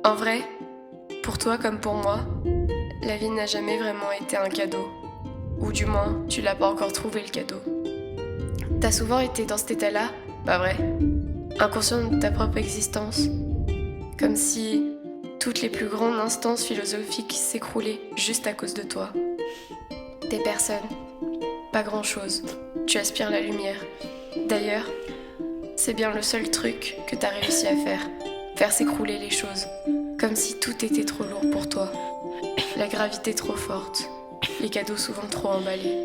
En vrai, pour toi comme pour moi, la vie n'a jamais vraiment été un cadeau. Ou du moins, tu l'as pas encore trouvé le cadeau. T'as souvent été dans cet état-là, pas vrai? Inconscient de ta propre existence. Comme si toutes les plus grandes instances philosophiques s'écroulaient juste à cause de toi. T'es personne. Pas grand-chose. Tu aspires la lumière. D'ailleurs, c'est bien le seul truc que t'as réussi à faire. Faire s'écrouler les choses. Comme si tout était trop lourd pour toi. La gravité trop forte. Les cadeaux souvent trop emballés.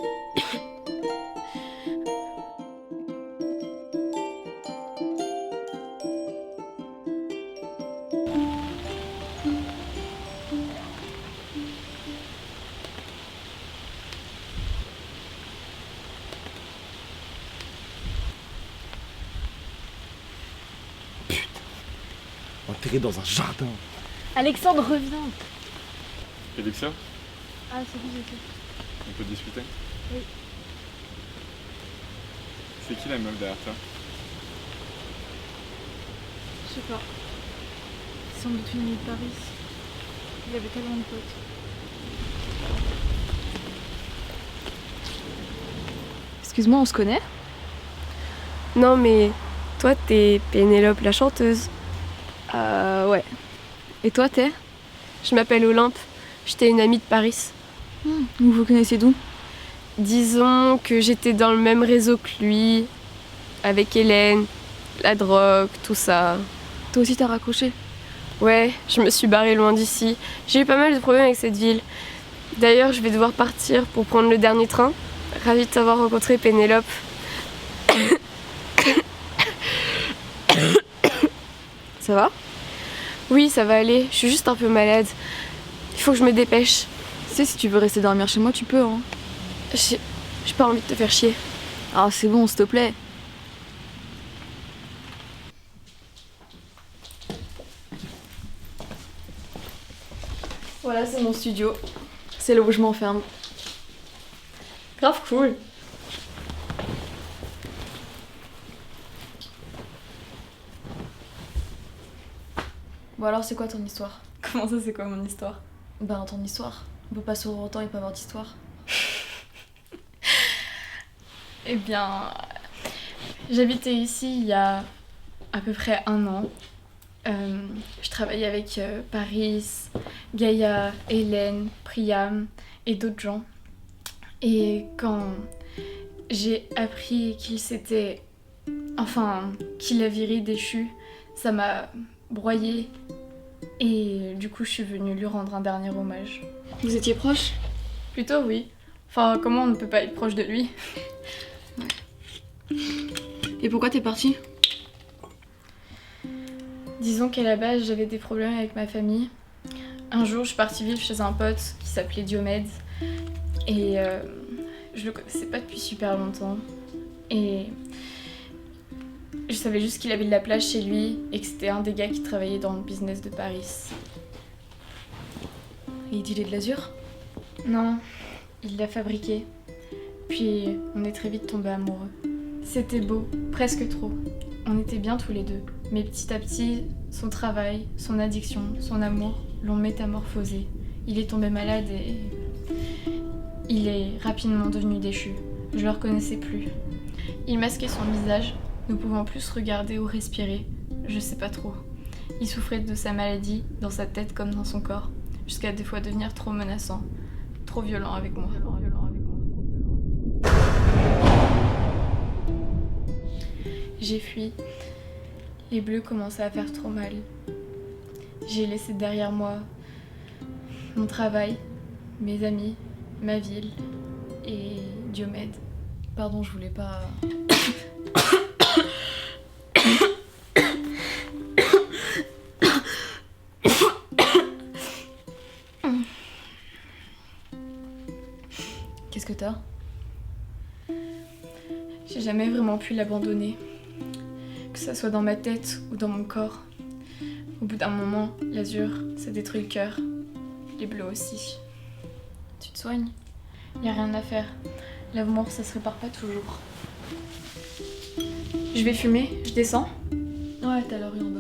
Enterré dans un jardin. Alexandre, reviens. Elixir, Ah, c'est bon, j'ai fait. on peut discuter? Oui. C'est qui la meuf derrière toi? Je sais pas. C'est sans doute une amie de Paris. Il avait tellement de potes. Excuse-moi, on se connaît? Non mais, toi t'es Pénélope la chanteuse. Ouais. Et toi, t'es? Je m'appelle Olympe. J'étais une amie de Paris. Vous vous connaissez d'où? Disons que j'étais dans le même réseau que lui, avec Hélène, la drogue, tout ça. Toi aussi, t'as raccroché? Ouais, je me suis barrée loin d'ici. J'ai eu pas mal de problèmes avec cette ville. D'ailleurs, je vais devoir partir pour prendre le dernier train. Ravie de t'avoir rencontré, Pénélope. Ça va? Oui, ça va aller. Je suis juste un peu malade. Il faut que je me dépêche. Tu sais, si tu veux rester dormir chez moi, tu peux, hein. J'ai pas envie de te faire chier. Ah, c'est bon, s'il te plaît. Voilà, c'est mon studio. C'est là où je m'enferme. Grave cool. Bon alors, c'est quoi ton histoire? Comment ça, c'est quoi mon histoire? Ben, ton histoire. On peut pas sourire autant et pas avoir d'histoire. Eh bien, j'habitais ici il y a à peu près 1 an. Je travaillais avec Paris, Gaïa, Hélène, Priam et d'autres gens. Et quand j'ai appris qu'il avait ri déchu, ça m'a broyée. Et du coup, je suis venue lui rendre un dernier hommage. Vous étiez proches? Plutôt oui. Enfin, comment on ne peut pas être proche de lui? Et pourquoi t'es partie? Disons qu'à la base, j'avais des problèmes avec ma famille. Un jour, je suis partie vivre chez un pote qui s'appelait Diomède. Et je le connaissais pas depuis super longtemps. Et je savais juste qu'il avait de la plage chez lui et que c'était un des gars qui travaillait dans le business de Paris. Et il dealait de l'azur? Non, il l'a fabriqué. Puis on est très vite tombés amoureux. C'était beau, presque trop. On était bien tous les deux. Mais petit à petit, son travail, son addiction, son amour l'ont métamorphosé. Il est tombé malade et il est rapidement devenu déchu. Je le reconnaissais plus. Il masquait son visage, ne pouvant plus se regarder ou respirer. Je sais pas trop. Il souffrait de sa maladie, dans sa tête comme dans son corps, jusqu'à des fois devenir trop menaçant, trop violent avec moi. J'ai fui. Les bleus commençaient à faire trop mal. J'ai laissé derrière moi mon travail, mes amis, ma ville et Diomède. Pardon, je voulais pas... Qu'est-ce que t'as? J'ai jamais vraiment pu l'abandonner, que ça soit dans ma tête ou dans mon corps. Au bout d'un moment, l'azur, ça détruit le cœur, les bleus aussi. Tu te soignes? Y a rien à faire. L'amour, ça se répare pas toujours. Je vais fumer, je descends. Ouais, t'as la rue en bas.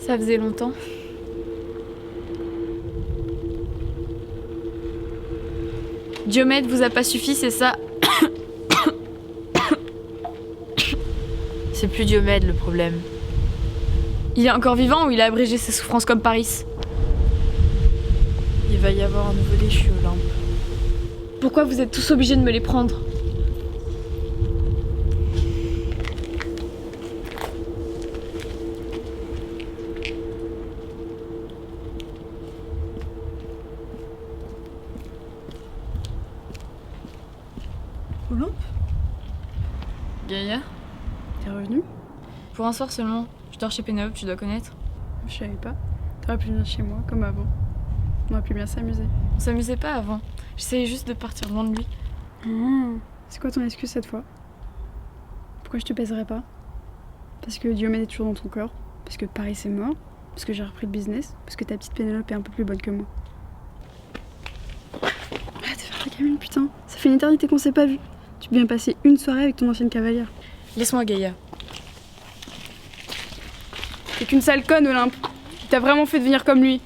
Ça faisait longtemps. Diomède vous a pas suffi, c'est ça? C'est plus Diomède le problème. Il est encore vivant ou il a abrégé ses souffrances comme Paris? Il va y avoir un nouveau déchu, Olympe. Pourquoi vous êtes tous obligés de me les prendre? Olympe, Gaïa? t'es revenue? Pour un soir seulement. Je dors chez Pénélope, tu dois connaître. Je savais pas. T'aurais pu venir chez moi, comme avant. On aurait pu bien s'amuser. On s'amusait pas avant. J'essayais juste de partir loin de lui. C'est quoi ton excuse cette fois? Pourquoi je te baiserais pas? Parce que Diomède est toujours dans ton corps? Parce que Paris est mort? Parce que j'ai repris le business? Parce que ta petite Pénélope est un peu plus bonne que moi? Arrête de faire ta gamine, putain. Ça fait une éternité qu'on s'est pas vu. Tu peux bien passer une soirée avec ton ancienne cavalière. Laisse-moi, Gaïa. T'es qu'une sale conne, Olympe. Il t'a vraiment fait devenir comme lui.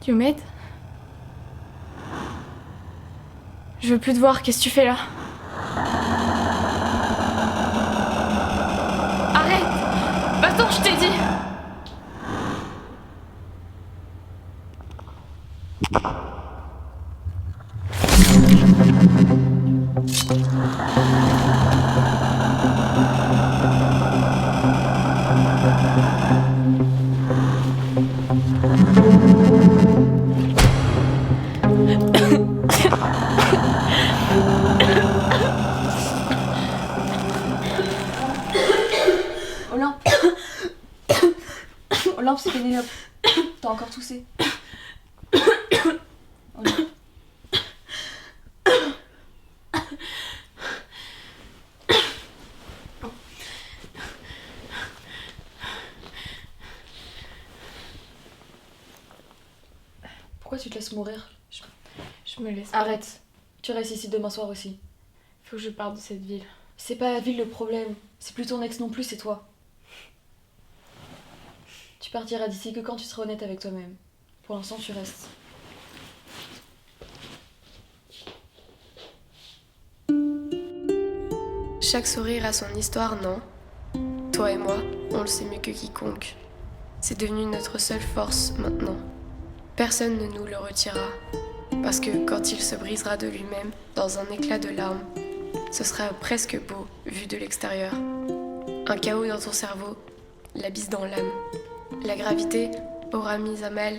Diomède? Je veux plus te voir, qu'est-ce que tu fais là? Arrête! Va-t'en, je t'ai dit! Olympe Olympe, c'est Pénélope. T'as encore toussé. Olympe. Pourquoi tu te laisses mourir? Je me laisse. Arrête. Tu restes ici demain soir aussi. Faut que je parte de cette ville. C'est pas la ville le problème. C'est plus ton ex non plus, c'est toi. Tu partiras d'ici que quand tu seras honnête avec toi-même. Pour l'instant, tu restes. Chaque sourire a son histoire, non? Toi et moi, on le sait mieux que quiconque. C'est devenu notre seule force maintenant. Personne ne nous le retirera. Parce que quand il se brisera de lui-même dans un éclat de larmes, ce sera presque beau vu de l'extérieur. Un chaos dans ton cerveau, l'abysse dans l'âme. La gravité aura mis à mal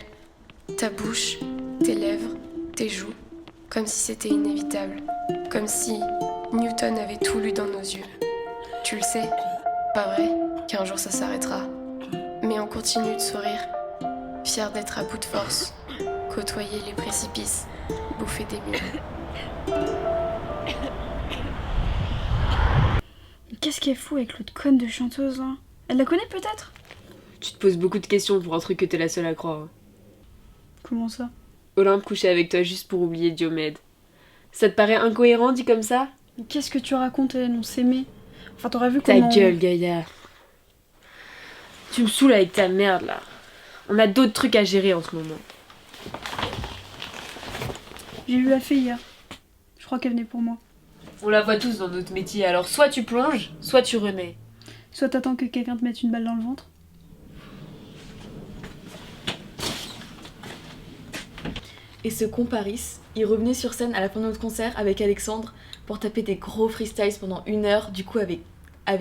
ta bouche, tes lèvres, tes joues, comme si c'était inévitable, comme si Newton avait tout lu dans nos yeux. Tu le sais, pas vrai, qu'un jour ça s'arrêtera. Mais on continue de sourire, fiers d'être à bout de force, côtoyer les précipices, bouffer des murs. Qu'est-ce qu'elle fout avec l'autre conne de chanteuse là? Elle la connaît peut-être? Tu te poses beaucoup de questions pour un truc que t'es la seule à croire. Comment ça? Olympe couchait avec toi juste pour oublier Diomède. Ça te paraît incohérent dit comme ça? Mais qu'est-ce que tu racontes, elle? On s'aimait. Enfin, t'aurais vu Ta comment... gueule, Gaïa. Tu me saoules avec ta merde là. On a d'autres trucs à gérer en ce moment. J'ai vu la fille hier. Je crois qu'elle venait pour moi. On la voit tous dans notre métier, alors soit tu plonges, soit tu remets. Soit t'attends que quelqu'un te mette une balle dans le ventre. Et ce con Paris, il revenait sur scène à la fin de notre concert avec Alexandre pour taper des gros freestyles pendant 1 heure. Du coup, avec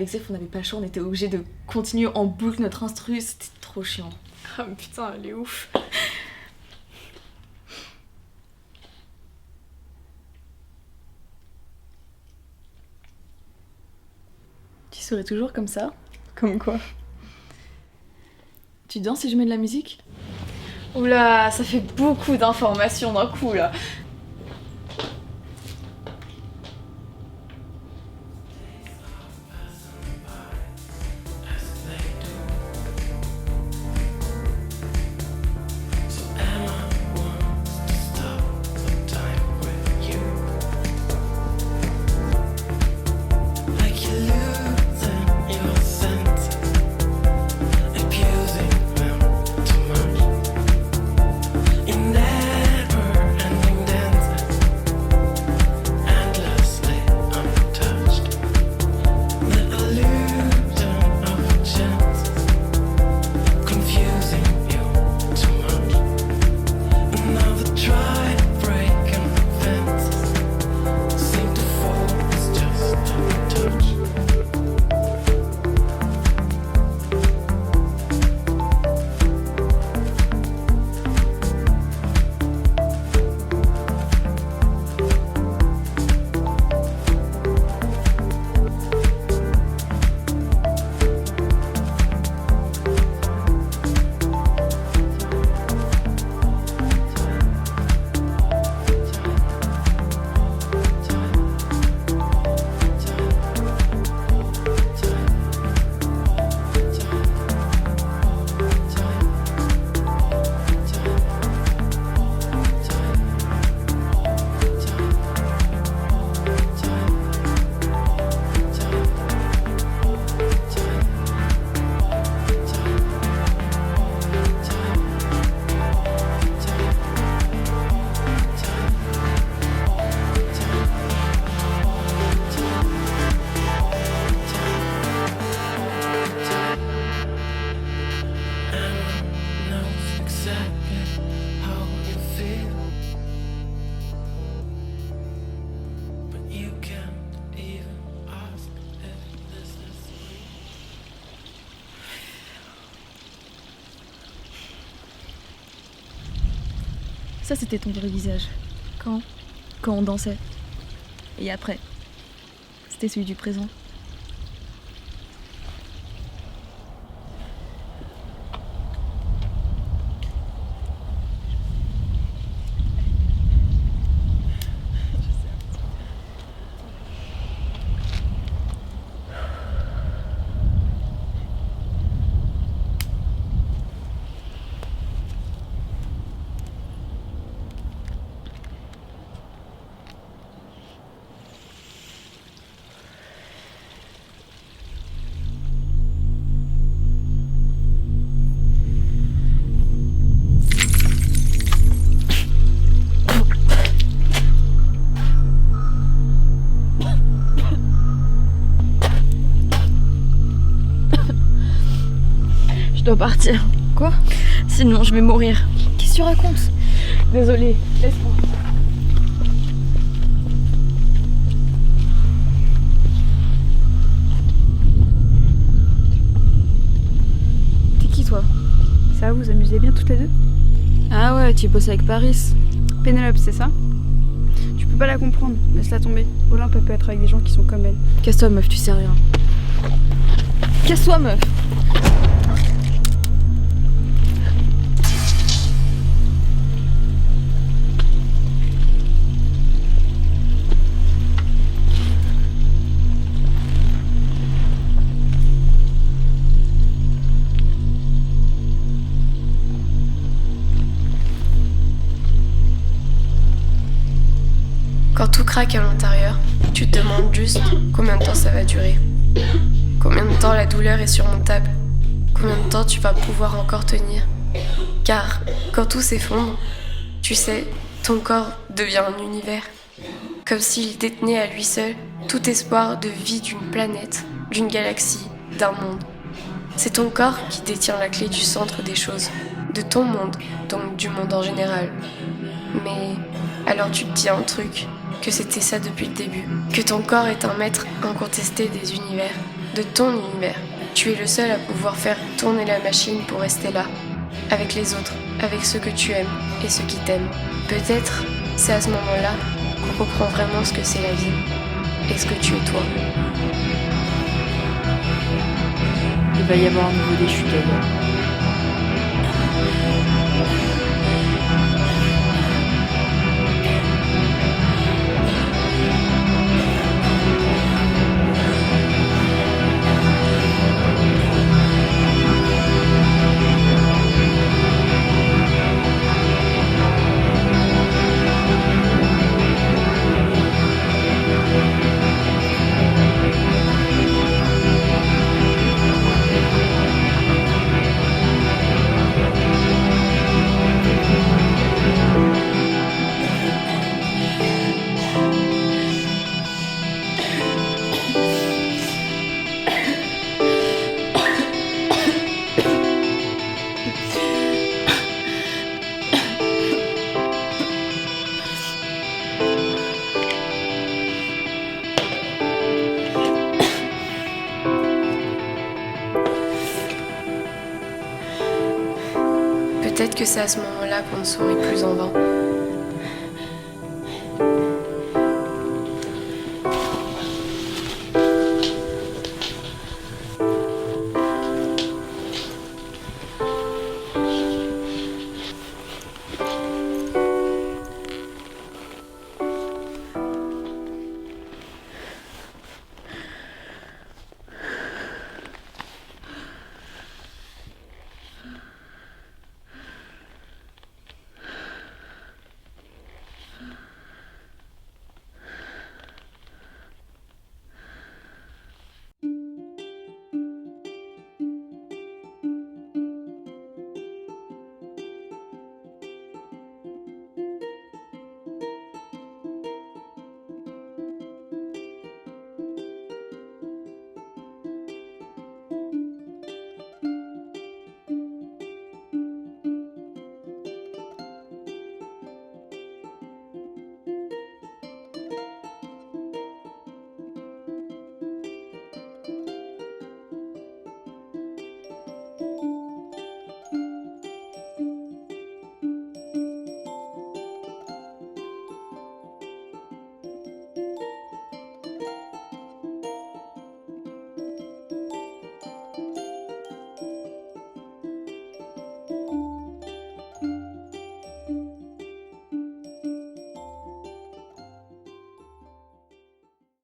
Zef, on n'avait pas le choix, on était obligé de continuer en boucle notre instru, c'était trop chiant. Ah putain, elle est ouf. Tu serais toujours comme ça? Comme quoi? Tu danses si je mets de la musique? Oula, ça fait beaucoup d'informations d'un coup là. Ça, c'était ton vrai visage. Quand Quand on dansait. Et après, c'était celui du présent. Je dois partir. Quoi? Sinon, je vais mourir. Qu'est-ce que tu racontes? Désolée, laisse-moi. T'es qui toi? Ça va, vous amusez bien toutes les deux? Ah ouais, tu bosses avec Paris. Pénélope, c'est ça? Tu peux pas la comprendre, laisse-la tomber. Olympe elle peut être avec des gens qui sont comme elle. Casse-toi, meuf, tu sais rien. Casse-toi, meuf. Quand tout craque à l'intérieur, tu te demandes juste combien de temps ça va durer. Combien de temps la douleur est surmontable. Combien de temps tu vas pouvoir encore tenir. Car quand tout s'effondre, tu sais, ton corps devient un univers. Comme s'il détenait à lui seul tout espoir de vie d'une planète, d'une galaxie, d'un monde. C'est ton corps qui détient la clé du centre des choses, de ton monde, donc du monde en général. Mais alors tu te dis un truc, que c'était ça depuis le début, que ton corps est un maître incontesté des univers, de ton univers. Tu es le seul à pouvoir faire tourner la machine pour rester là, avec les autres, avec ceux que tu aimes et ceux qui t'aiment. Peut-être c'est à ce moment-là qu'on comprend vraiment ce que c'est la vie et ce que tu es toi. Il va y avoir un nouveau déchu d'ailleurs. Peut-être que c'est à ce moment-là qu'on ne sourit plus en vain.